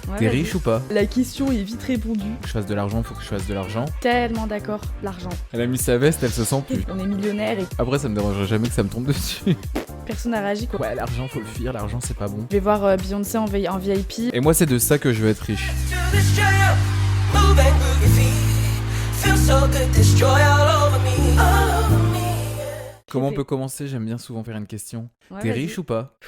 Ouais, T'es vas-y. riche ou pas? La question est vite répondue. Faut que je fasse de l'argent, faut que je fasse de l'argent. Tellement d'accord, l'argent. Elle a mis sa veste, elle se sent plus. On est millionnaire et Après, ça me dérangerait jamais que ça me tombe dessus. personne n'a réagi quoi. Ouais, l'argent, faut le fuir, l'argent, c'est pas bon. Je vais voir Beyoncé en VIP. Et moi, c'est de ça que je veux être riche. To this jam, move and groove your feet. Feel so good, this joy all over me. All over me. Comment on peut commencer? J'aime bien souvent faire une question. Ouais, T'es vas-y. riche ou pas?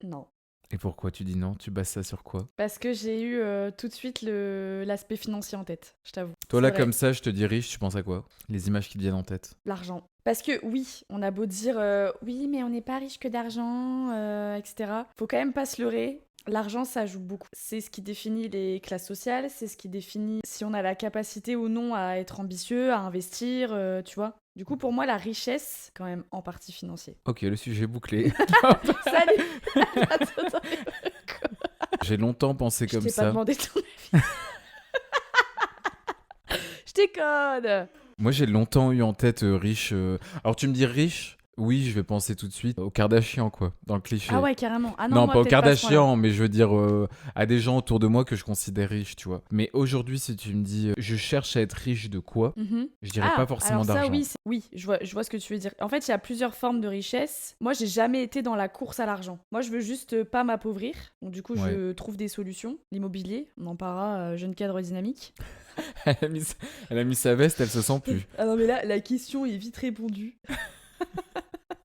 Non. Et pourquoi tu dis non? Tu bases ça sur quoi? Parce que j'ai eu tout de suite l'aspect financier en tête, je t'avoue. Toi, C'est là, vrai. comme ça, je te dis riche, tu penses à quoi? Les images qui te viennent en tête. L'argent. Parce que oui, on a beau dire oui, mais on n'est pas riche que d'argent, etc. Faut quand même pas se leurrer. L'argent, ça joue beaucoup. C'est ce qui définit les classes sociales, c'est ce qui définit si on a la capacité ou non à être ambitieux, à investir, tu vois. Du coup, pour moi, la richesse, quand même, en partie financier. Ok, le sujet est bouclé. Salut. Attends. J'ai longtemps pensé Je comme t'ai pas ça. demandé ton avis. Je déconne. Moi, j'ai longtemps eu en tête riche. Alors, tu me dis riche? Oui, je vais penser tout de suite aux Kardashians, quoi, dans le cliché. Ah ouais, carrément. Ah Non, moi, pas aux peut-être à ce point-là. Kardashians, mais je veux dire à des gens autour de moi que je considère riches, tu vois. Mais aujourd'hui, si tu me dis je cherche à être riche de quoi, Mhm. je dirais pas forcément alors ça, d'argent. oui, je vois ce que tu veux dire. En fait, il y a plusieurs formes de richesse. Moi, j'ai jamais été dans la course à l'argent. Moi, je veux juste pas m'appauvrir. Donc, du coup, je trouve des solutions. L'immobilier, on en parlera, jeune cadre dynamique. Elle a mis sa veste, elle se sent plus. Ah non, mais là, la question est vite répondue.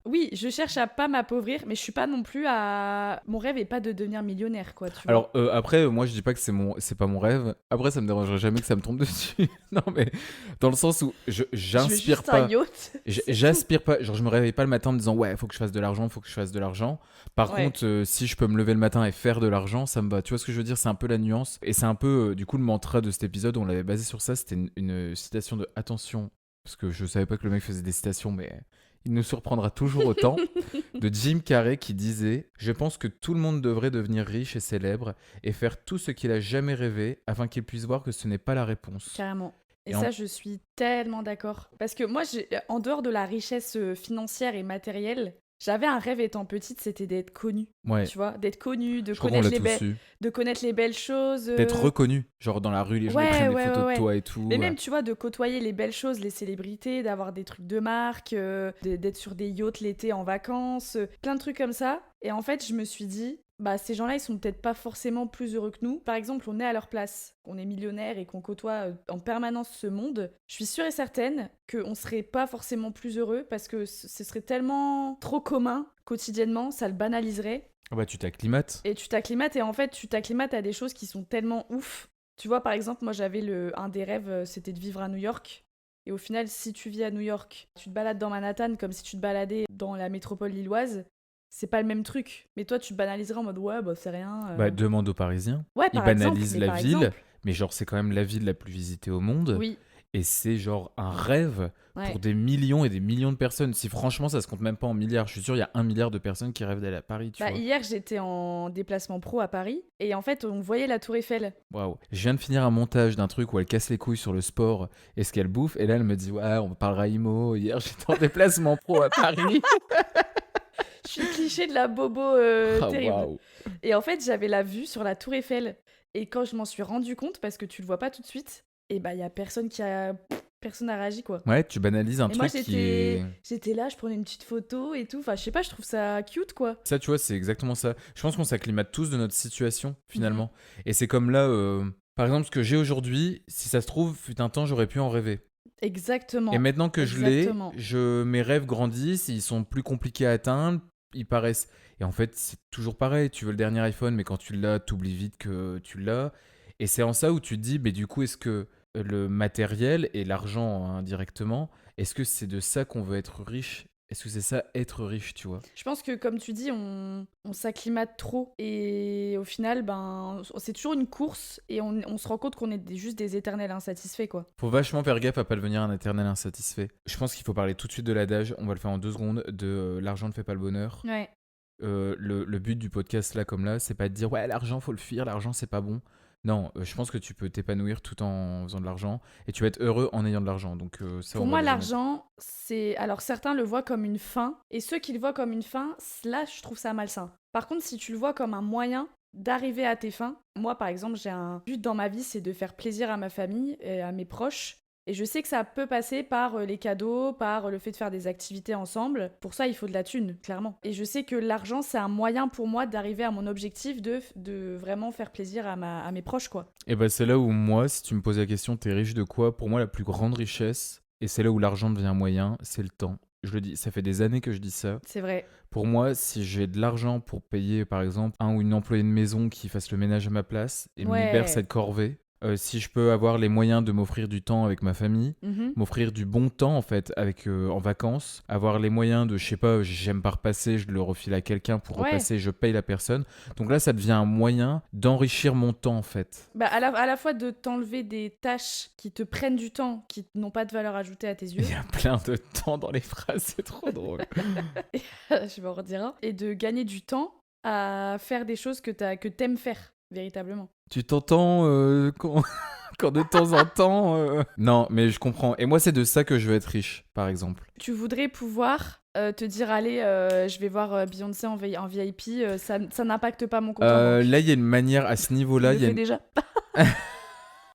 Oui, je cherche à pas m'appauvrir, mais je suis pas non plus à... Mon rêve est pas de devenir millionnaire, quoi, tu vois. Alors après, moi je dis pas que c'est pas mon rêve. Après, ça me dérangerait jamais que ça me tombe dessus. Non mais dans le sens où Je veux j'inspire juste pas. un yacht. J'aspire pas, genre je me réveille pas le matin en me disant ouais, faut que je fasse de l'argent, faut que je fasse de l'argent. Par Ouais. contre, si je peux me lever le matin et faire de l'argent, ça me va. Tu vois ce que je veux dire? C'est un peu la nuance. Et c'est un peu, du coup, le mantra de cet épisode, on l'avait basé sur ça. C'était une citation de attention, parce que je savais pas que le mec faisait des citations, mais il nous surprendra toujours autant. De Jim Carrey qui disait « Je pense que tout le monde devrait devenir riche et célèbre et faire tout ce qu'il a jamais rêvé afin qu'il puisse voir que ce n'est pas la réponse. » Carrément. Et Et ça, je suis tellement d'accord. Parce que moi, en dehors de la richesse financière et matérielle, j'avais un rêve étant petite, c'était d'être connue. Ouais, Tu vois, d'être connue, je crois qu'on l'a tous eu. de connaître les belles choses. D'être reconnu, genre dans la rue, les gens ils Ouais, prennent des ouais, photos ouais, de toi et tout. Mais même, tu vois, de côtoyer les belles choses, les célébrités, d'avoir des trucs de marque, d'être sur des yachts l'été en vacances, plein de trucs comme ça. Et en fait, je me suis dit, bah ces gens-là, ils sont peut-être pas forcément plus heureux que nous. Par exemple, on est à leur place, on est millionnaire et qu'on côtoie en permanence ce monde. Je suis sûre et certaine qu'on serait pas forcément plus heureux parce que ce serait tellement trop commun quotidiennement, ça le banaliserait. Ah bah tu t'acclimates. Et tu t'acclimates, et en fait, tu t'acclimates à des choses qui sont tellement ouf. Tu vois, par exemple, moi, j'avais un des rêves, c'était de vivre à New York. Et au final, si tu vis à New York, tu te balades dans Manhattan comme si tu te baladais dans la métropole lilloise, c'est pas le même truc. Mais toi, tu te banaliserais en mode, ouais, bah, c'est rien. Bah demande aux Parisiens. Ouais, Ils par exemple, banalisent mais la par ville, exemple. mais genre c'est quand même la ville la plus visitée au monde. Oui, Et c'est genre un rêve ouais. pour des millions et des millions de personnes. Si franchement ça se compte même pas en milliards, je suis sûr il y a 1 milliard de personnes qui rêvent d'aller à Paris, tu Bah, vois. hier, j'étais en déplacement pro à Paris, et en fait, on voyait la Tour Eiffel. Waouh. Je viens de finir un montage d'un truc où elle casse les couilles sur le sport et ce qu'elle bouffe. Et là, elle me dit ouais, on parlera IMO. Hier, j'étais en déplacement pro à Paris. Je suis le cliché de la bobo Ah, terrible. waouh. Et en fait, j'avais la vue sur la Tour Eiffel. Et quand je m'en suis rendu compte, parce que tu le vois pas tout de suite, et bah, il y a personne personne n'a réagi, quoi. Ouais, tu banalises un Et moi, truc qui est. j'étais là, je prenais une petite photo et tout. Enfin, je sais pas, je trouve ça cute, quoi. Ça, tu vois, c'est exactement ça. Je pense qu'on s'acclimate tous de notre situation, finalement. Mhm. Et c'est comme là, par exemple, ce que j'ai aujourd'hui, si ça se trouve, fut un temps, j'aurais pu en rêver. Exactement. Et maintenant que je l'ai, Exactement. mes rêves grandissent, ils sont plus compliqués à atteindre, ils paraissent. Et en fait, c'est toujours pareil. Tu veux le dernier iPhone, mais quand tu l'as, t'oublies vite que tu l'as. Et c'est en ça où tu te dis, mais du coup, est-ce que le matériel et l'argent indirectement, est-ce que c'est de ça qu'on veut être riche? Est-ce que c'est ça, être riche, tu vois? Je pense que, comme tu dis, on s'acclimate trop. Et au final, ben, c'est toujours une course. Et on se rend compte qu'on est juste des éternels insatisfaits, quoi. Faut vachement faire gaffe à pas devenir un éternel insatisfait. Je pense qu'il faut parler tout de suite de l'adage, on va le faire en 2 secondes, de l'argent ne fait pas le bonheur. Ouais. Le but du podcast là comme là, c'est pas de dire ouais, l'argent faut le fuir, l'argent c'est pas bon. Non, je pense que tu peux t'épanouir tout en faisant de l'argent et tu vas être heureux en ayant de l'argent. Donc ça, Pour on va moi, le jamais. l'argent, c'est... Alors, certains le voient comme une fin, et ceux qui le voient comme une fin, là, je trouve ça malsain. Par contre, si tu le vois comme un moyen, d'arriver à tes fins. Moi, par exemple, j'ai un but dans ma vie, c'est de faire plaisir à ma famille et à mes proches. Et je sais que ça peut passer par les cadeaux, par le fait de faire des activités ensemble. Pour ça, il faut de la thune, clairement. Et je sais que l'argent, c'est un moyen pour moi d'arriver à mon objectif de vraiment faire plaisir à mes proches, quoi. Et bah c'est là où moi, si tu me poses la question, t'es riche de quoi? Pour moi, la plus grande richesse, et c'est là où l'argent devient un moyen, c'est le temps. Je le dis, ça fait des années que je dis ça. C'est vrai. Pour moi, si j'ai de l'argent pour payer, par exemple, un ou une employée de maison qui fasse le ménage à ma place et me libère Ouais. cette corvée, si je peux avoir les moyens de m'offrir du temps avec ma famille, Mhm. m'offrir du bon temps en fait avec en vacances, avoir les moyens de, je sais pas, j'aime pas repasser, je le refile à quelqu'un pour Ouais. repasser, je paye la personne. Donc là, ça devient un moyen d'enrichir mon temps en fait. Bah, à la fois de t'enlever des tâches qui te prennent du temps, qui n'ont pas de valeur ajoutée à tes yeux. Il y a plein de temps dans les phrases, c'est trop drôle. Je vais en redire un. Et de gagner du temps à faire des choses que t'aimes faire, véritablement. Tu t'entends quand de temps en temps... Non, mais je comprends. Et moi, c'est de ça que je veux être riche, par exemple. Tu voudrais pouvoir te dire, allez, je vais voir Beyoncé en VIP, ça n'impacte pas mon compte en banque. Là, il y a une manière, à ce Je niveau-là, le il y a fais une... déjà.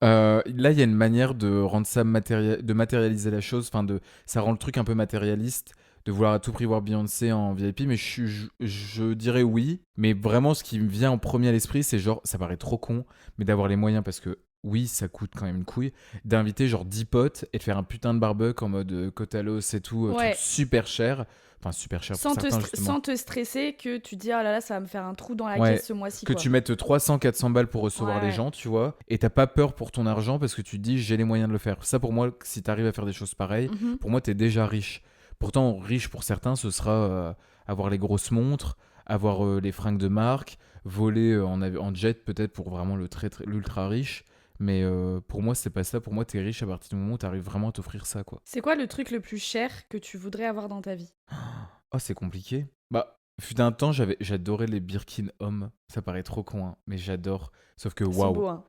Là, il y a une manière de rendre ça de matérialiser la chose. Enfin, ça rend le truc un peu matérialiste, de vouloir à tout prix voir Beyoncé en VIP. Mais je dirais oui. Mais vraiment, ce qui me vient en premier à l'esprit, c'est genre, ça paraît trop con, mais d'avoir les moyens parce que oui, ça coûte quand même une couille, d'inviter genre 10 potes et de faire un putain de barbecue en mode Cotalos et tout, Ouais. truc super cher. Enfin, super cher pour certains, justement. Sans te stresser que tu te dis, oh là là, ça va me faire un trou dans la Ouais, caisse ce mois-ci. que Quoi. tu mettes 300-400 balles pour recevoir Ouais. les gens, tu vois, et t'as pas peur pour ton argent parce que tu te dis j'ai les moyens de le faire. Ça, pour moi, si t'arrives à faire des choses pareilles, Mhm. pour moi, t'es déjà riche. Pourtant, riche pour certains, ce sera avoir les grosses montres, avoir les fringues de marque, voler en jet peut-être pour vraiment l'ultra riche. Mais pour moi, c'est pas ça. Pour moi, t'es riche à partir du moment où t'arrives vraiment à t'offrir ça, quoi. C'est quoi le truc le plus cher que tu voudrais avoir dans ta vie? Oh, c'est compliqué. Bah, fut un temps, j'adorais les Birkin hommes. Ça paraît trop con, hein, mais j'adore. Sauf que C'est waouh. beau, hein.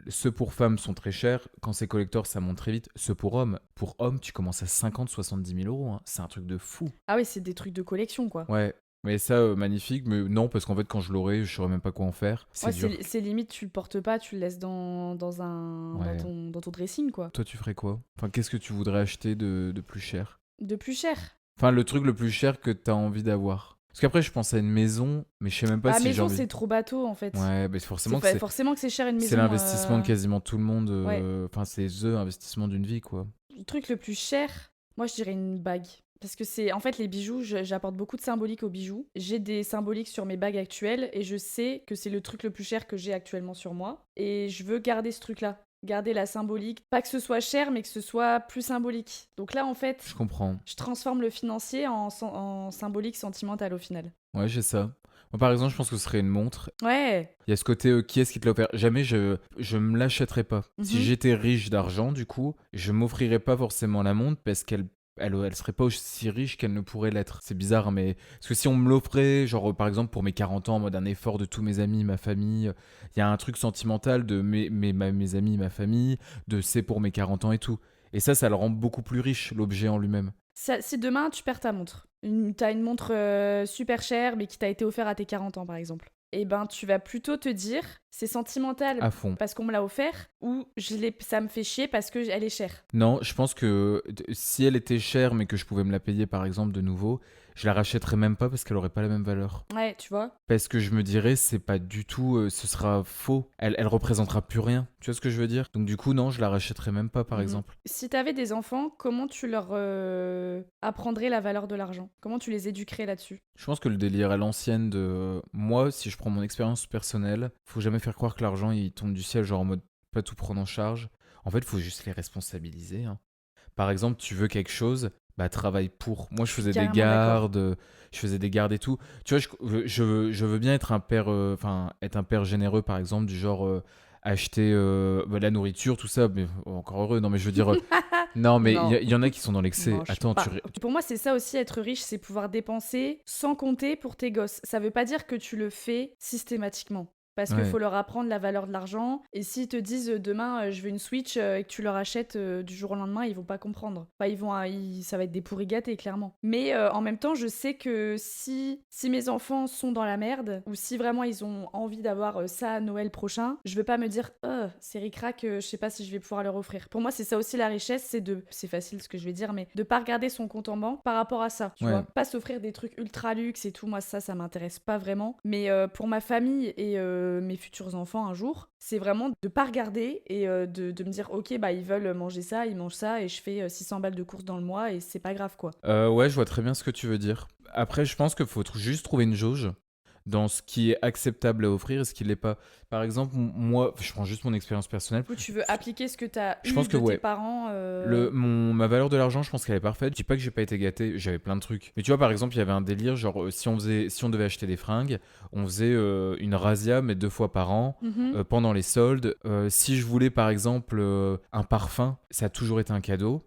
Ceux pour femmes sont très chers. Quand c'est collector, ça monte très vite. Ceux pour hommes, tu commences à 50-70 000 euros. Hein. C'est un truc de fou. Ah oui, c'est des trucs de collection, quoi. Ouais. Mais ça, magnifique. Mais non, parce qu'en fait, quand je l'aurai, je saurais même pas quoi en faire. C'est Ouais, dur. c'est limite, tu le portes pas, tu le laisses Ouais. dans ton dressing, quoi. Toi, tu ferais quoi? Enfin, qu'est-ce que tu voudrais acheter de plus cher? De plus cher. Enfin, le truc le plus cher que t'as envie d'avoir. Parce qu'après, je pense à une maison, mais je sais même pas La si j'ai maison, envie. c'est trop bateau, en fait. Ouais, mais forcément que C'est c'est... forcément que c'est cher une maison. C'est l'investissement de quasiment tout le monde. Ouais. Enfin, c'est the investissement d'une vie, quoi. Le truc le plus cher, moi, je dirais une bague. Parce que c'est... En fait, les bijoux, j'apporte beaucoup de symbolique aux bijoux. J'ai des symboliques sur mes bagues actuelles et je sais que c'est le truc le plus cher que j'ai actuellement sur moi. Et je veux garder ce truc-là. Garder la symbolique. Pas que ce soit cher, mais que ce soit plus symbolique. Donc là, en fait, Je comprends. je transforme le financier en symbolique sentimentale au final. Ouais, j'ai ça. Moi, par exemple, je pense que ce serait une montre. Ouais. Il y a ce côté, qui est-ce qui te l'a offert? Jamais je me l'achèterais pas. Si Mhm. j'étais riche d'argent, du coup, je m'offrirais pas forcément la montre parce qu'elle serait pas aussi riche qu'elle ne pourrait l'être. C'est bizarre, mais... Parce que si on me l'offrait, genre, par exemple, pour mes 40 ans, en mode un effort de tous mes amis, ma famille, il y a un truc sentimental de mes amis, ma famille, de c'est pour mes 40 ans et tout. Et ça le rend beaucoup plus riche, l'objet en lui-même. Si demain, tu perds ta montre, t'as une montre super chère, mais qui t'a été offerte à tes 40 ans, par exemple, eh ben, tu vas plutôt te dire, c'est sentimental À fond. parce qu'on me l'a offert, ou ça me fait chier parce qu'elle est chère. Non, je pense que si elle était chère, mais que je pouvais me la payer, par exemple, de nouveau, je la rachèterais même pas parce qu'elle aurait pas la même valeur. Ouais, tu vois. Parce que je me dirais, c'est pas du tout, ce sera faux. Elle représentera plus rien. Tu vois ce que je veux dire? Donc du coup, non, je la rachèterais même pas, par Mhm. exemple. Si t'avais des enfants, comment tu leur apprendrais la valeur de l'argent? Comment tu les éduquerais là-dessus? Je pense que le délire à l'ancienne de moi, si je prends mon expérience personnelle, faut jamais faire croire que l'argent il tombe du ciel, genre en mode pas tout prendre en charge. En fait, faut juste les responsabiliser. Hein. Par exemple, tu veux quelque chose, bah travaille pour. Moi, je faisais des Carrément d'accord. gardes, je faisais des gardes et tout. Tu vois, je veux bien être un père, être un père généreux, par exemple, du genre acheter la nourriture, tout ça. Mais encore heureux. Non, mais je veux dire, non, mais Non. il y en a qui sont dans l'excès. Mange Attends, pas. Pour moi, c'est ça aussi, être riche, c'est pouvoir dépenser sans compter pour tes gosses. Ça veut pas dire que tu le fais systématiquement. Parce Ouais. qu'il faut leur apprendre la valeur de l'argent. Et s'ils te disent demain, je veux une Switch et que tu leur achètes du jour au lendemain, ils vont pas comprendre. Enfin, ça va être des pourris gâtés, clairement. Mais en même temps, je sais que si mes enfants sont dans la merde, ou si vraiment ils ont envie d'avoir ça à Noël prochain, je veux pas me dire, oh, c'est ric-rac, je sais pas si je vais pouvoir leur offrir. Pour moi, c'est ça aussi la richesse, c'est facile ce que je vais dire, mais de pas regarder son compte en banque par rapport à ça, tu Ouais. vois. Pas s'offrir des trucs ultra luxe et tout, moi ça m'intéresse pas vraiment. Mais pour ma famille et mes futurs enfants un jour, c'est vraiment de pas regarder et de me dire, ok, bah ils veulent manger ça, ils mangent ça et je fais 600 balles de courses dans le mois et c'est pas grave quoi. Ouais, je vois très bien ce que tu veux dire. Après, je pense qu'il faut juste trouver une jauge dans ce qui est acceptable à offrir et ce qui l'est pas. Par exemple, moi, je prends juste mon expérience personnelle. Du coup, tu veux appliquer ce que t'as Je eu pense de que tes ouais. parents. Ma valeur de l'argent, je pense qu'elle est parfaite. Je dis pas que j'ai pas été gâté, j'avais plein de trucs. Mais tu vois, par exemple, il y avait un délire, genre, si on devait acheter des fringues, on faisait une razzia, mais 2 fois par an, Mhm. pendant les soldes. Si je voulais, par exemple, un parfum, ça a toujours été un cadeau.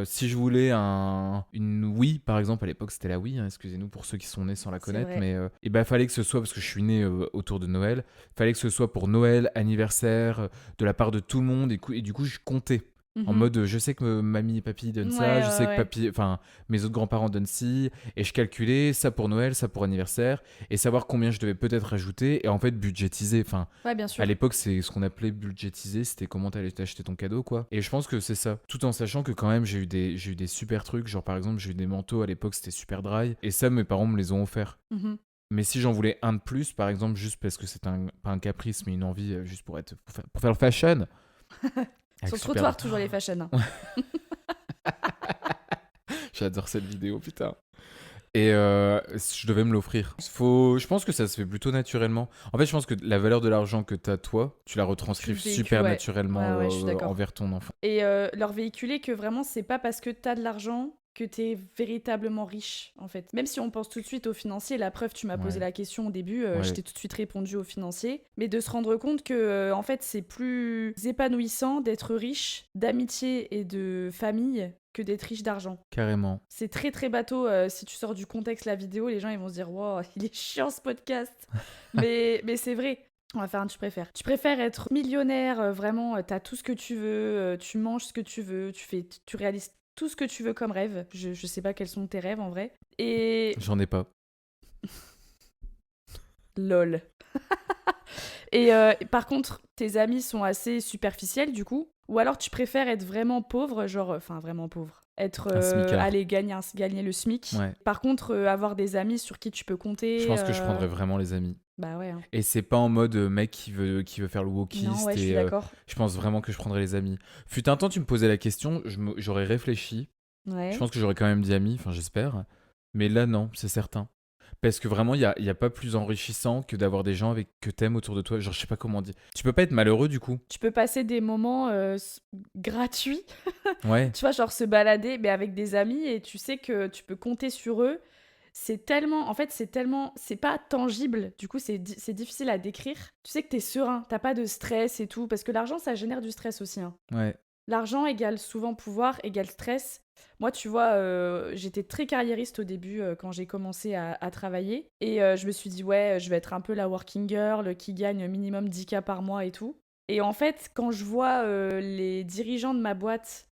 Si je voulais une Wii, par exemple, à l'époque, c'était la Wii, hein, excusez-nous pour ceux qui sont nés sans la C'est connaître, vrai. mais et ben, fallait que ce soit, parce que je suis né autour de Noël, fallait que ce soit pour Noël, anniversaire, de la part de tout le monde, et du coup, je comptais. En Mhm. mode, je sais que mamie et papy donnent ça, Ouais, je sais que ouais. mes autres grands-parents donnent ci, et je calculais ça pour Noël, ça pour anniversaire, et savoir combien je devais peut-être rajouter, et en fait budgétiser. Enfin, Ouais, bien à sûr. l'époque, c'est ce qu'on appelait budgétiser, c'était comment t'allais t'acheter ton cadeau, quoi. Et je pense que c'est ça. Tout en sachant que quand même, j'ai eu des super trucs, genre par exemple, j'ai eu des manteaux à l'époque, c'était super dry, et ça, mes parents me les ont offerts. Mhm. Mais si j'en voulais un de plus, par exemple, juste parce que c'est pas un caprice, mais une envie, juste pour faire le fashion. Sur Avec le super. trottoir, toujours les fashion. Hein. J'adore cette vidéo, putain. Et je devais me l'offrir. Je pense que ça se fait plutôt naturellement. En fait, je pense que la valeur de l'argent que t'as toi, tu la Tu retranscrives le véhicules, super ouais. naturellement Ouais, je suis d'accord. envers ton enfant. Et leur véhiculer que vraiment, c'est pas parce que t'as de l'argent que t'es véritablement riche, en fait. Même si on pense tout de suite au financier, la preuve, tu m'as posé Ouais. la question au début, Ouais. je t'ai tout de suite répondu au financier. Mais de se rendre compte que, en fait, c'est plus épanouissant d'être riche d'amitié et de famille que d'être riche d'argent. Carrément. C'est très très bateau, si tu sors du contexte la vidéo, les gens ils vont se dire « Wow, il est chiant ce podcast !» mais c'est vrai. On va faire un tu préfères. Tu préfères être millionnaire, vraiment, t'as tout ce que tu veux, tu manges ce que tu veux, tu réalises tout ce que tu veux comme rêve. Je sais pas quels sont tes rêves en vrai. Et J'en ai pas. lol. Et par contre, tes amis sont assez superficiels du coup. Ou alors tu préfères être vraiment pauvre, genre, enfin vraiment pauvre. Être, Un smicard. aller gagner le SMIC. Ouais. Par contre, avoir des amis sur qui tu peux compter. Je pense que je prendrais vraiment les amis. Bah ouais. Hein. Et c'est pas en mode mec qui veut faire le wokiste. Non, ouais, je suis et d'accord. je pense vraiment que je prendrais les amis. Fut un temps, tu me posais la question, j'aurais réfléchi. Ouais. Je pense que j'aurais quand même dit amis, enfin j'espère. Mais là, non, c'est certain. Parce que vraiment, il y a pas plus enrichissant que d'avoir des gens que t'aimes autour de toi. Genre, je sais pas comment dire. Tu peux pas être malheureux du coup. Tu peux passer des moments gratuits, Ouais. tu vois, genre se balader, mais avec des amis et tu sais que tu peux compter sur eux. C'est tellement, c'est pas tangible, du coup c'est difficile à décrire. Tu sais que t'es serein, t'as pas de stress et tout, parce que l'argent ça génère du stress aussi. Hein. Ouais. L'argent égale souvent pouvoir, égale stress. Moi, tu vois, j'étais très carriériste au début quand j'ai commencé à travailler. Et je me suis dit, ouais, je vais être un peu la working girl qui gagne minimum 10K par mois et tout. Et en fait, quand je vois les dirigeants de ma boîte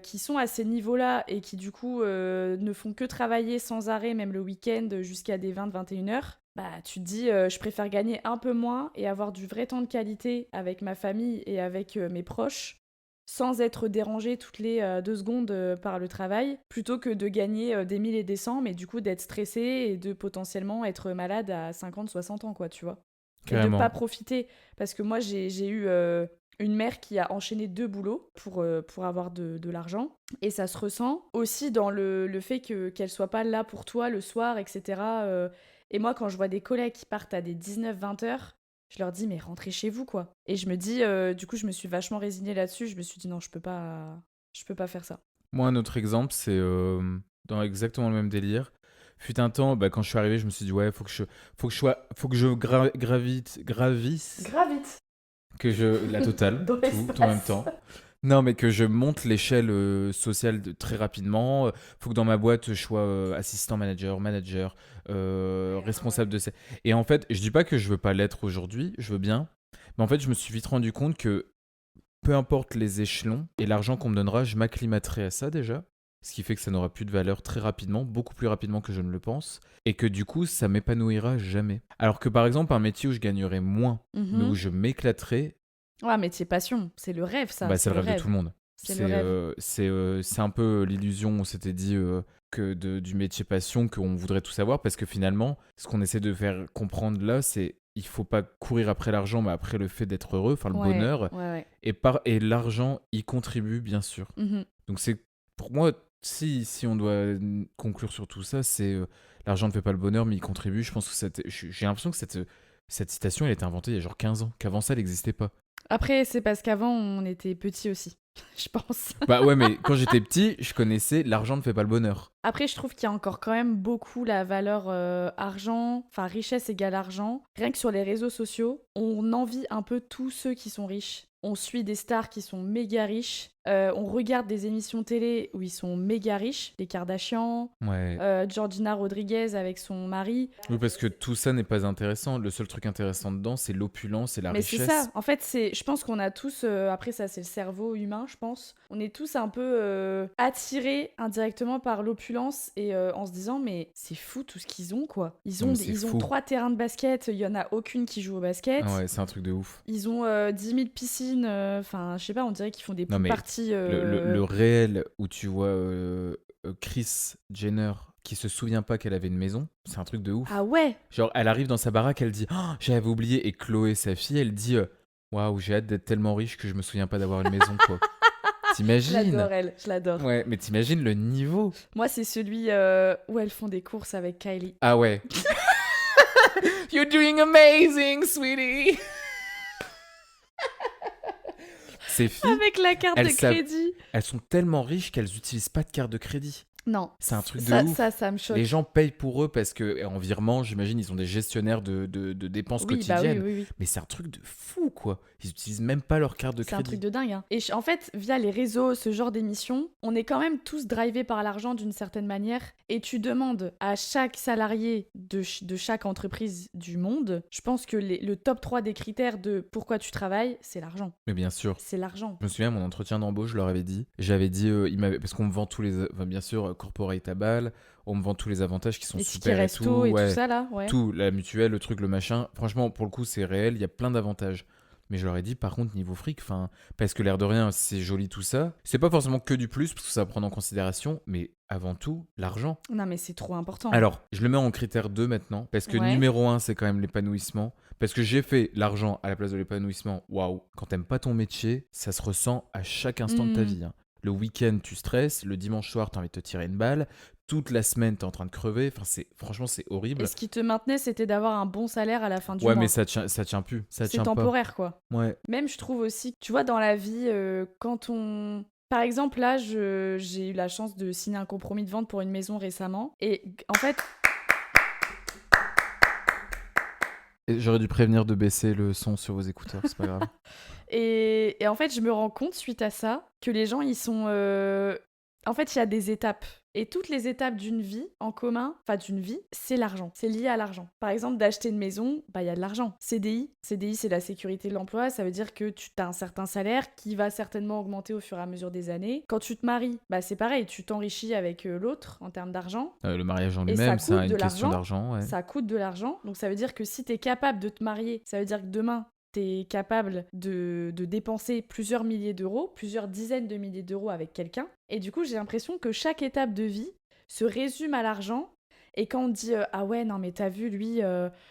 qui sont à ces niveaux-là et qui, du coup, ne font que travailler sans arrêt, même le week-end, jusqu'à des 20-21 heures, bah, tu te dis, je préfère gagner un peu moins et avoir du vrai temps de qualité avec ma famille et avec mes proches sans être dérangée toutes les 2 secondes par le travail, plutôt que de gagner des 1000 et des 100, mais du coup d'être stressée et de potentiellement être malade à 50-60 ans, quoi, tu vois. Carrément. Et de pas profiter. Parce que moi, j'ai eu une mère qui a enchaîné 2 boulots pour avoir de l'argent. Et ça se ressent aussi dans le fait qu'elle soit pas là pour toi le soir, etc. Et moi, quand je vois des collègues qui partent à des 19-20 heures, je leur dis, mais rentrez chez vous, quoi. Et je me dis, du coup, je me suis vachement résignée là-dessus. Je me suis dit, non, je peux pas faire ça. Moi, un autre exemple, c'est dans exactement le même délire. Fut un temps, quand je suis arrivé, je me suis dit, ouais, faut que je gravisse. Gravite. La totale, Dans tout en même temps. Non, mais que je monte l'échelle sociale très rapidement. Faut que dans ma boîte, je sois assistant manager, responsable de... Et en fait, je dis pas que je veux pas l'être aujourd'hui, je veux bien. Mais en fait, je me suis vite rendu compte que peu importe les échelons et l'argent qu'on me donnera, je m'acclimaterai à ça déjà. Ce qui fait que ça n'aura plus de valeur très rapidement, beaucoup plus rapidement que je ne le pense. Et que du coup, ça m'épanouira jamais. Alors que par exemple, un métier où je gagnerais moins, mais où je m'éclaterais, Ouais, métier passion, c'est le rêve, ça. bah, c'est le rêve de tout le monde. C'est le rêve. C'est un peu l'illusion, on s'était dit du métier passion qu'on voudrait tout savoir parce que finalement, ce qu'on essaie de faire comprendre là, c'est il faut pas courir après l'argent, mais après le fait d'être heureux, enfin le Ouais, bonheur. ouais. Et l'argent y contribue, bien sûr. Mhm. Donc c'est pour moi, si on doit conclure sur tout ça, c'est l'argent ne fait pas le bonheur, mais il contribue. Je pense que j'ai l'impression que cette citation, elle a été inventée il y a genre 15 ans, qu'avant ça, elle n'existait pas. Après, c'est parce qu'avant, on était petits aussi, je pense. Bah ouais, mais quand j'étais petit, je connaissais l'argent ne fait pas le bonheur. Après, je trouve qu'il y a encore quand même beaucoup la valeur argent, enfin richesse égale argent. Rien que sur les réseaux sociaux, on envie un peu tous ceux qui sont riches. On suit des stars qui sont méga riches. On regarde des émissions télé où ils sont méga riches. Les Kardashians, Ouais. Georgina Rodriguez avec son mari. Oui, parce que tout ça n'est pas intéressant. Le seul truc intéressant dedans, c'est l'opulence et la Mais c'est richesse. ça, en fait, je pense qu'on a tous, après ça c'est le cerveau humain, je pense, on est tous un peu attirés indirectement par l'opulence et en se disant mais c'est fou tout ce qu'ils ont quoi. Ils Non, ont, mais c'est ils ont fou. 3 terrains de basket, il y en a aucune qui joue au basket. Ah ouais, c'est un truc de ouf. Ils ont 10 000 piscines, enfin je sais pas, on dirait qu'ils font des Non, mais parties. le réel où tu vois Kris Jenner qui se souvient pas qu'elle avait une maison, c'est un truc de ouf. Ah ouais. Genre, elle arrive dans sa baraque, elle dit oh, j'avais oublié. Et Chloé, sa fille, elle dit waouh, j'ai hâte d'être tellement riche que je me souviens pas d'avoir une maison, quoi. Je T'imagines? l'adore elle, je l'adore. Ouais, mais t'imagines le niveau? Moi c'est celui où elles font des courses avec Kylie. Ah ouais. You're doing amazing, sweetie. Ces filles, Avec la carte elles de savent- crédit. elles sont tellement riches qu'elles utilisent pas de carte de crédit. Non. C'est un truc de ça, ouf. ça me choque. Les gens payent pour eux parce que en virement, j'imagine, ils ont des gestionnaires de dépenses Oui, bah quotidiennes. oui. Mais c'est un truc de fou, quoi. Ils utilisent même pas leur carte de C'est un crédit. truc de dingue. Hein. Et en fait, via les réseaux, ce genre d'émissions, on est quand même tous drivés par l'argent d'une certaine manière. Et tu demandes à chaque salarié de chaque entreprise du monde, je pense que le top 3 des critères de pourquoi tu travailles, c'est l'argent. Mais bien sûr. C'est l'argent. Je me souviens, à mon entretien d'embauche, je leur avais dit. J'avais dit, parce qu'on me vend tous les. Enfin, bien sûr, corporate à balle, on me vend tous les avantages qui sont Les tickets super et resto tout. et Ouais. tout ça là, ouais. Tout, la mutuelle, le truc, le machin. Franchement, pour le coup, c'est réel, il y a plein d'avantages. Mais je leur ai dit, par contre, niveau fric, parce que l'air de rien, c'est joli tout ça. C'est pas forcément que du plus, parce que ça va prendre en considération, mais avant tout, l'argent. Non mais c'est trop important. Alors, je le mets en critère 2 maintenant, parce que Ouais. numéro 1, c'est quand même l'épanouissement. Parce que j'ai fait l'argent à la place de l'épanouissement. Waouh, quand t'aimes pas ton métier, ça se ressent à chaque instant de ta vie. Hein. Le week-end, tu stresses. Le dimanche soir, t'as envie de te tirer une balle. Toute la semaine, t'es en train de crever. Enfin, franchement, c'est horrible. Et ce qui te maintenait, c'était d'avoir un bon salaire à la fin du mois. Ouais, mais ça tient plus. Ça c'est tient temporaire quoi. pas. Ouais. Même je trouve aussi, tu vois, dans la vie, quand on... Par exemple, là, j'ai eu la chance de signer un compromis de vente pour une maison récemment. Et en fait... Et j'aurais dû prévenir de baisser le son sur vos écouteurs, c'est pas grave. Et en fait, je me rends compte, suite à ça, que les gens, ils sont... En fait, il y a des étapes. Et toutes les étapes d'une vie en commun, enfin d'une vie, c'est l'argent. C'est lié à l'argent. Par exemple, d'acheter une maison, bah il y a de l'argent. CDI, c'est la sécurité de l'emploi. Ça veut dire que tu as un certain salaire qui va certainement augmenter au fur et à mesure des années. Quand tu te maries, bah c'est pareil, tu t'enrichis avec l'autre en termes d'argent. Le mariage en Et lui-même, ça coûte c'est de une question l'argent. d'argent. Ouais. Ça coûte de l'argent. Donc ça veut dire que si tu es capable de te marier, ça veut dire que demain, t'es capable de dépenser plusieurs milliers d'euros, plusieurs dizaines de milliers d'euros avec quelqu'un. Et du coup, j'ai l'impression que chaque étape de vie se résume à l'argent. Et quand on dit ah ouais, non mais t'as vu, lui,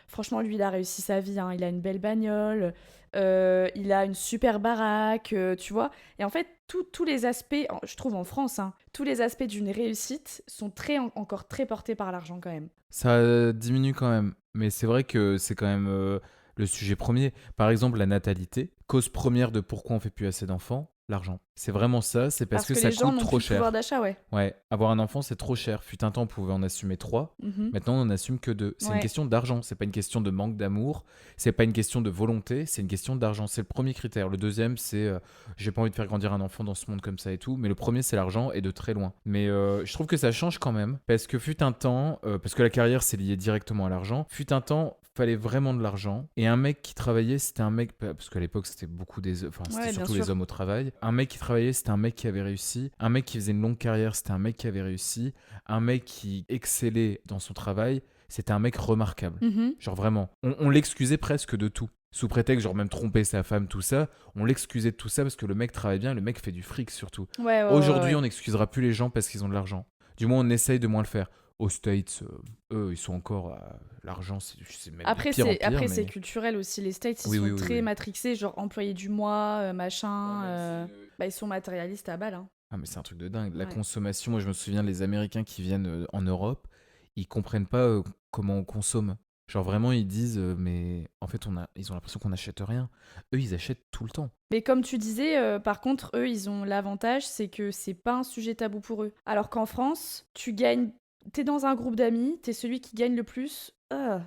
franchement, lui, il a réussi sa vie, hein, il a une belle bagnole, il a une super baraque, tu vois. Et en fait, tous les aspects, je trouve en France, hein, tous les aspects d'une réussite sont encore très portés par l'argent quand même. Ça diminue quand même. Mais c'est vrai que c'est quand même le sujet premier. Par exemple, la natalité, cause première de pourquoi on fait plus assez d'enfants. l'argent. C'est vraiment ça, c'est parce que que ça les gens coûte n'ont trop plus de pouvoir cher. d'achat, ouais. Ouais, avoir un enfant, c'est trop cher. Fut un temps, on pouvait en assumer 3. Mhm. Maintenant, on en assume que 2. C'est une Ouais. question d'argent. C'est pas une question de manque d'amour. C'est pas une question de volonté. C'est une question d'argent. C'est le premier critère. Le deuxième, c'est j'ai pas envie de faire grandir un enfant dans ce monde comme ça et tout. Mais le premier, c'est l'argent et de très loin. Mais je trouve que ça change quand même. Parce que fut un temps, parce que la carrière, c'est lié directement à l'argent. Fut un temps, fallait vraiment de l'argent. Et un mec qui travaillait, c'était un mec, parce qu'à l'époque, c'était beaucoup des. Enfin, c'était Ouais, bien surtout sûr. les hommes au travail. Un mec qui travaillait, c'était un mec qui avait réussi. Un mec qui faisait une longue carrière, c'était un mec qui avait réussi. Un mec qui excellait dans son travail, c'était un mec remarquable. Mhm. Genre vraiment. On l'excusait presque de tout. Sous prétexte, genre même tromper sa femme, tout ça. On l'excusait de tout ça parce que le mec travaille bien, le mec fait du fric surtout. Ouais, Aujourd'hui, ouais. on n'excusera plus les gens parce qu'ils ont de l'argent. Du moins, on essaye de moins le faire. Aux States, eux, ils sont encore à l'argent, c'est même de Après, pire en pire. après mais... c'est culturel aussi. Les States, ils Oui, sont oui, oui, très oui. matrixés, genre employé du mois, machin. Bah, ils sont matérialistes à balle. Hein. Ah, mais c'est un truc de dingue. La Ouais. consommation, moi, je me souviens, les Américains qui viennent en Europe, ils comprennent pas comment on consomme. Genre vraiment, ils disent, mais en fait, ils ont l'impression qu'on n'achète rien. Eux, ils achètent tout le temps. Mais comme tu disais, par contre, eux, ils ont l'avantage, c'est que c'est pas un sujet tabou pour eux. Alors qu'en France, tu gagnes, t'es dans un groupe d'amis, t'es celui qui gagne le plus.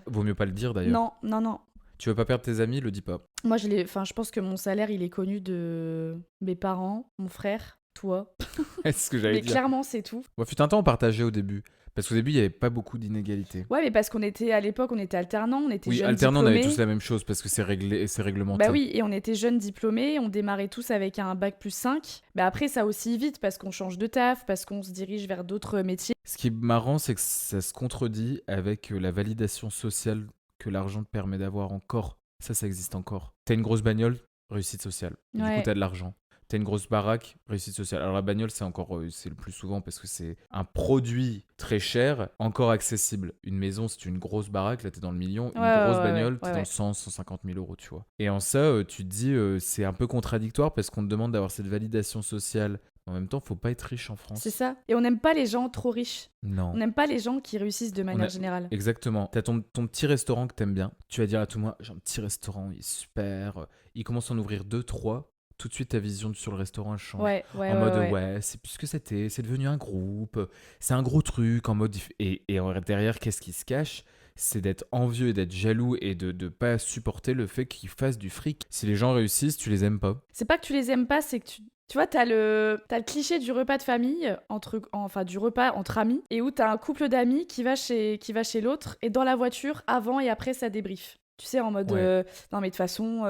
Vaut mieux pas le dire d'ailleurs. Non, non, non. Tu veux pas perdre tes amis, le dis pas. Moi, je pense que mon salaire, il est connu de mes parents, mon frère, toi. C'est ce que j'allais Mais dire. clairement, c'est tout. Moi, fut un temps, on partageait au début. Parce qu'au début, il y avait pas beaucoup d'inégalités. Ouais, mais parce qu'on était, à l'époque, on était alternants, on était Oui, jeunes alternant, on avait diplômés. tous la même chose parce que c'est réglé et c'est réglementé. Bah oui, et on était jeunes diplômés, on démarrait tous avec un bac plus 5. Bah après, ça aussi vite parce qu'on change de taf, parce qu'on se dirige vers d'autres métiers. Ce qui est marrant, c'est que ça se contredit avec la validation sociale que l'argent te permet d'avoir encore. Ça existe encore. T'as une grosse bagnole, réussite sociale. Et Du Ouais. coup, t'as de l'argent. T'as une grosse baraque, réussite sociale. Alors la bagnole, c'est encore, c'est le plus souvent parce que c'est un produit très cher, encore accessible. Une maison, c'est une grosse baraque, là t'es dans le million. Une Ouais, grosse ouais, bagnole, ouais, t'es ouais, dans ouais. le 100, 150 000 euros, tu vois. Et en ça, tu te dis, c'est un peu contradictoire parce qu'on te demande d'avoir cette validation sociale. En même temps, faut pas être riche en France. C'est ça. Et on n'aime pas les gens trop riches. Non. On n'aime pas les gens qui réussissent de manière générale. Exactement. T'as ton petit restaurant que t'aimes bien. Tu vas dire à tout le monde, j'ai un petit restaurant, il est super. Il commence à en ouvrir 2, 3. Tout de suite, ta vision sur le restaurant, elle change. Ouais, En mode, ouais, c'est plus ce que c'était. C'est devenu un groupe. C'est un gros truc. En mode, et derrière, qu'est-ce qui se cache? C'est d'être envieux et d'être jaloux et de pas supporter le fait qu'ils fassent du fric. Si les gens réussissent, tu les aimes pas. C'est pas que tu les aimes pas, c'est que tu vois, t'as le cliché du repas de famille, enfin du repas entre amis, et où t'as un couple d'amis qui va chez l'autre, et dans la voiture, avant et après, ça débrief. Tu sais, en mode, Ouais. non mais de toute façon,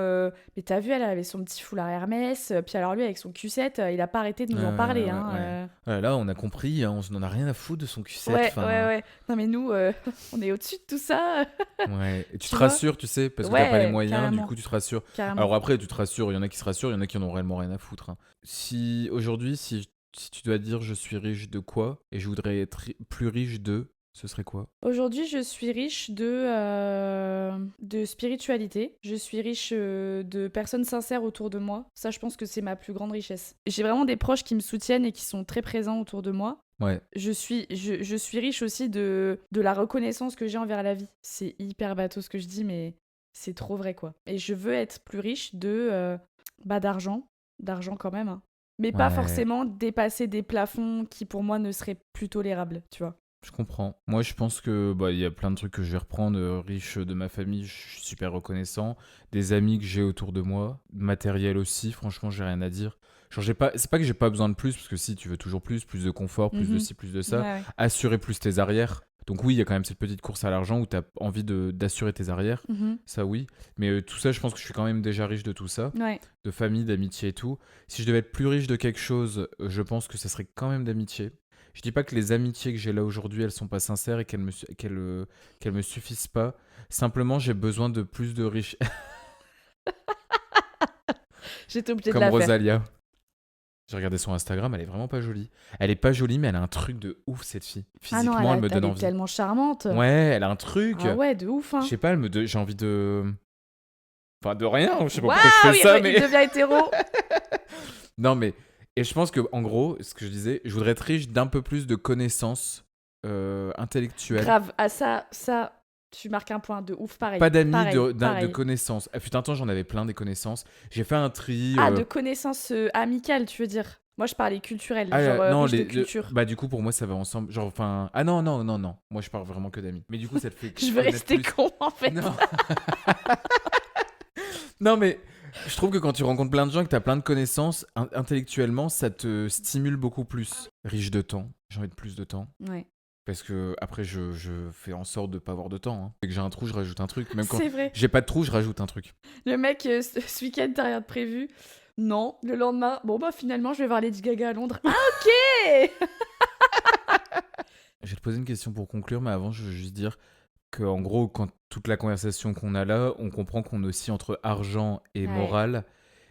mais t'as vu, elle avait son petit foulard Hermès, puis alors lui, avec son Q7, il a pas arrêté de nous en parler. Ouais, hein, ouais. Ouais, là, on a compris, hein, on en a rien à foutre de son Q7. Ouais, enfin, ouais. Non mais nous, on est au-dessus de tout ça. Ouais. Et tu Tu te vois rassures, tu sais, parce que t'as pas les Ouais, moyens, carrément. du coup, tu te rassures. Carrément. Alors après, tu te rassures, il y en a qui se rassurent, il y en a qui en ont réellement rien à foutre. Hein. Si aujourd'hui, si tu dois dire je suis riche de quoi et je voudrais être plus riche de, ce serait quoi? Aujourd'hui, je suis riche de spiritualité. Je suis riche de personnes sincères autour de moi. Ça, je pense que c'est ma plus grande richesse. J'ai vraiment des proches qui me soutiennent et qui sont très présents autour de moi. Ouais. Je suis riche aussi de la reconnaissance que j'ai envers la vie. C'est hyper bateau ce que je dis, mais c'est trop vrai, quoi. Et je veux être plus riche d'argent quand même, hein. Mais pas Ouais. forcément dépasser des plafonds qui, pour moi, ne seraient plus tolérables, tu vois. Je comprends. Moi, je pense que il y a plein de trucs que je vais reprendre. Riche de ma famille, je suis super reconnaissant. Des amis que j'ai autour de moi. Matériel aussi, franchement, j'ai rien à dire. Genre, c'est pas que j'ai pas besoin de plus, parce que si tu veux toujours plus de confort, plus de Mhm. ci, plus de ça. Ouais. Assurer plus tes arrières. Donc oui, il y a quand même cette petite course à l'argent où tu as envie d'assurer tes arrières. Mhm. Ça, oui. Mais tout ça, je pense que je suis quand même déjà riche de tout ça. Ouais. De famille, d'amitié et tout. Si je devais être plus riche de quelque chose, je pense que ça serait quand même d'amitié. Je dis pas que les amitiés que j'ai là aujourd'hui, elles sont pas sincères et qu'elles me suffisent pas. Simplement, j'ai besoin de plus de richesse. J'étais obligée de Comme la faire. Rosalia. J'ai regardé son Instagram, elle est vraiment pas jolie. Elle est pas jolie, mais elle a un truc de ouf, cette fille. Ah non, Physiquement, elle me donne est envie. tellement charmante. Ouais, elle a un truc. Ah ouais, de ouf, hein. Je sais pas, j'ai envie de. Enfin, de rien, je sais pas Waouh, pourquoi je fais ça, mais. il devient hétéro. Non, mais. Et je pense que, en gros, ce que je disais, je voudrais être riche d'un peu plus de connaissances intellectuelles. Grave. Ah ça, Tu marques un point de ouf, pareil. Pas d'amis, pareil, de pareil. connaissances. Fut un temps, j'en avais plein des connaissances. J'ai fait un tri. Ah, de connaissances amicales, tu veux dire. Moi, je parlais culturel, Ah, genre non, riche de culture. bah du coup pour moi ça va ensemble. Genre enfin ah non. Moi je parle vraiment que d'amis. Mais du coup ça te fait. Je veux connaître rester plus. con, en fait. Non. Non mais je trouve que quand tu rencontres plein de gens et que t'as plein de connaissances, intellectuellement ça te stimule beaucoup plus. Riche de temps. J'ai envie de plus de temps. Ouais, Parce que après je fais en sorte de pas avoir de temps. Hein. Dès que j'ai un trou je rajoute un truc. Même quand c'est vrai. j'ai pas de trou je rajoute un truc. Le mec, ce week-end, t'as rien de prévu? Non. Le lendemain, bon bah finalement, je vais voir Lady Gaga à Londres. Ah, ok. Je vais te poser une question pour conclure, mais avant, je veux juste dire qu'en gros, quand toute la conversation qu'on a là, on comprend qu'on oscille entre argent et Ouais. morale.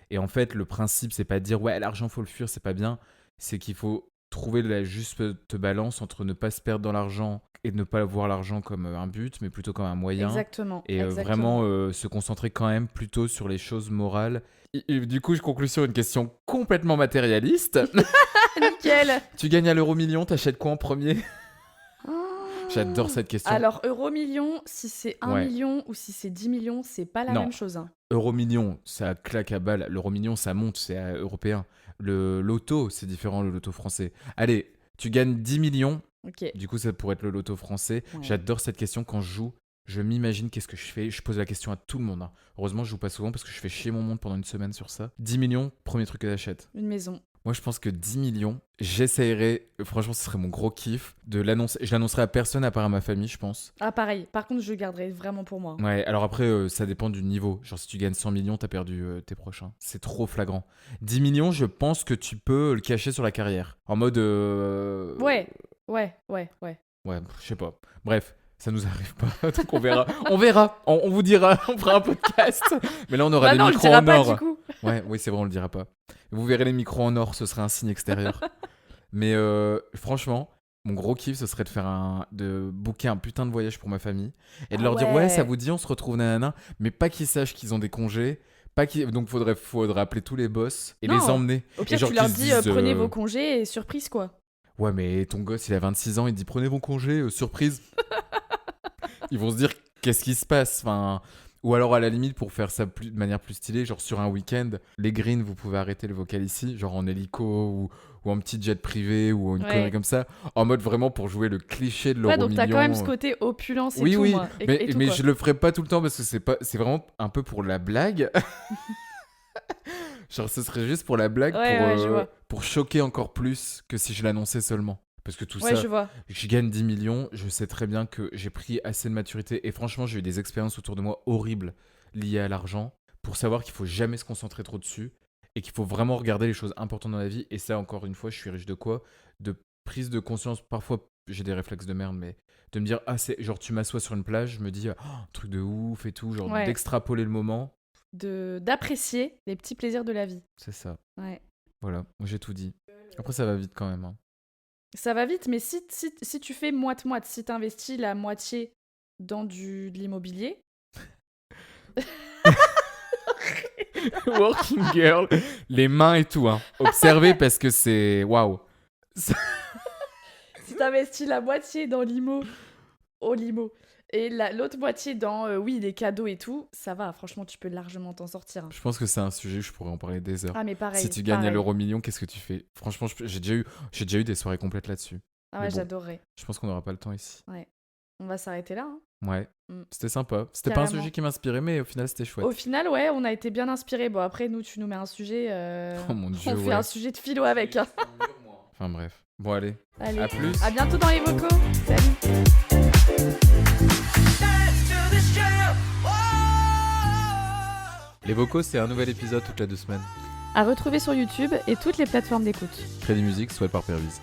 Et en fait, le principe, c'est pas de dire ouais, l'argent, faut le fuir, c'est pas bien. C'est qu'il faut trouver la juste balance entre ne pas se perdre dans l'argent et ne pas voir l'argent comme un but, mais plutôt comme un moyen. Exactement. Et exactement. vraiment se concentrer quand même plutôt sur les choses morales. Et du coup, je conclue sur une question complètement matérialiste. Nickel. Tu gagnes à l'euro-million, t'achètes quoi en premier? J'adore cette question. Alors, euro-million, si c'est 1 Ouais. million ou si c'est 10 millions, c'est pas la Non. même chose. Hein. Euro-million, ça claque à balle. L'euro-million, ça monte, c'est européen. Le loto, c'est différent, le loto français. Allez, tu gagnes 10 millions. Ok. Du coup, ça pourrait être le loto français. Ouais. J'adore cette question quand je joue. Je m'imagine qu'est-ce que je fais. Je pose la question à tout le monde. Hein. Heureusement, je joue pas souvent parce que je fais chier mon monde pendant une semaine sur ça. 10 millions, premier truc que j'achète. Une maison. Moi, je pense que 10 millions, j'essayerais, franchement, ce serait mon gros kiff, de l'annoncer. Je l'annoncerai à personne à part à ma famille, je pense. Ah, pareil. Par contre, je le garderai vraiment pour moi. Ouais, alors après, ça dépend du niveau. Genre, si tu gagnes 100 millions, t'as perdu tes prochains. C'est trop flagrant. 10 millions, je pense que tu peux le cacher sur la carrière. En mode... Ouais. Ouais, je sais pas. Bref, ça nous arrive pas, donc on verra. On vous dira, on fera un podcast. Mais là, on aura Bah des non, on le micros dira en pas or. du coup. Ouais, oui, c'est vrai, on le dira pas. Vous verrez les micros en or, ce serait un signe extérieur. Mais franchement, mon gros kiff, ce serait de booker un putain de voyage pour ma famille et de Ah leur dire ouais, ça ouais. vous dit, on se retrouve nanana, mais pas qu'ils sachent qu'ils ont des congés, donc faudrait appeler tous les boss et Non. les emmener. Au Et pire, genre tu leur qu'ils se dis disent, prenez vos congés et surprise quoi. Ouais, mais ton gosse, il a 26 ans, il dit prenez vos congés, surprise. Ils vont se dire qu'est-ce qui se passe, enfin. Ou alors à la limite pour faire ça de manière plus stylée, genre sur un week-end, les greens, vous pouvez arrêter le vocal ici, genre en hélico ou en petit jet privé ou une Ouais. connerie comme ça, en mode vraiment pour jouer le cliché de Ouais, l'euro donc million. t'as quand même ce côté opulence et Oui, tout, oui, moi. Et mais, tout, mais quoi. je le ferai pas tout le temps parce que c'est vraiment un peu pour la blague. Genre ce serait juste pour la blague, Ouais, je vois. pour choquer encore plus que si je l'annonçais seulement. Parce que tout Ouais, ça, je vois. je gagne 10 millions, je sais très bien que j'ai pris assez de maturité et franchement, j'ai eu des expériences autour de moi horribles liées à l'argent pour savoir qu'il faut jamais se concentrer trop dessus et qu'il faut vraiment regarder les choses importantes dans la vie. Et ça, encore une fois, je suis riche de quoi? De prise de conscience. Parfois, j'ai des réflexes de merde, mais de me dire, ah, c'est genre, tu m'assois sur une plage, je me dis, truc de ouf et tout, genre Ouais. d'extrapoler le moment. D'apprécier les petits plaisirs de la vie. C'est ça. Ouais. Voilà, moi j'ai tout dit. Après, ça va vite quand même. Hein. Ça va vite, mais si tu fais moite-moite, si t'investis la moitié dans de l'immobilier, Working girl, les mains et tout. Hein. Observez parce que c'est waouh. si t'investis la moitié dans au limo, et l'autre moitié dans, oui, les cadeaux et tout, ça va, franchement, tu peux largement t'en sortir. Hein. Je pense que c'est un sujet, je pourrais en parler des heures. Ah, mais pareil. Si tu gagnes à pareil. l'euro million, qu'est-ce que tu fais? Franchement, j'ai déjà eu des soirées complètes là-dessus. Ah ouais, mais bon. j'adorerais. Je pense qu'on n'aura pas le temps ici. On va s'arrêter là. Hein. Ouais, Mm. c'était sympa. C'était pas un Carrément. sujet qui m'inspirait, mais au final, c'était chouette. Au final, ouais, on a été bien inspirés. Bon, après, nous, tu nous mets un sujet. Oh mon dieu, on fait ouais. un sujet de philo avec. Hein. Enfin bref. Bon, allez. Allez, À plus. à bientôt dans les vocaux. Salut. Dance to this jam. Oh. Les vocaux, c'est un nouvel épisode toutes les 2 semaines. À retrouver sur YouTube et toutes les plateformes d'écoute. Crédit Musique, soit par Pervise.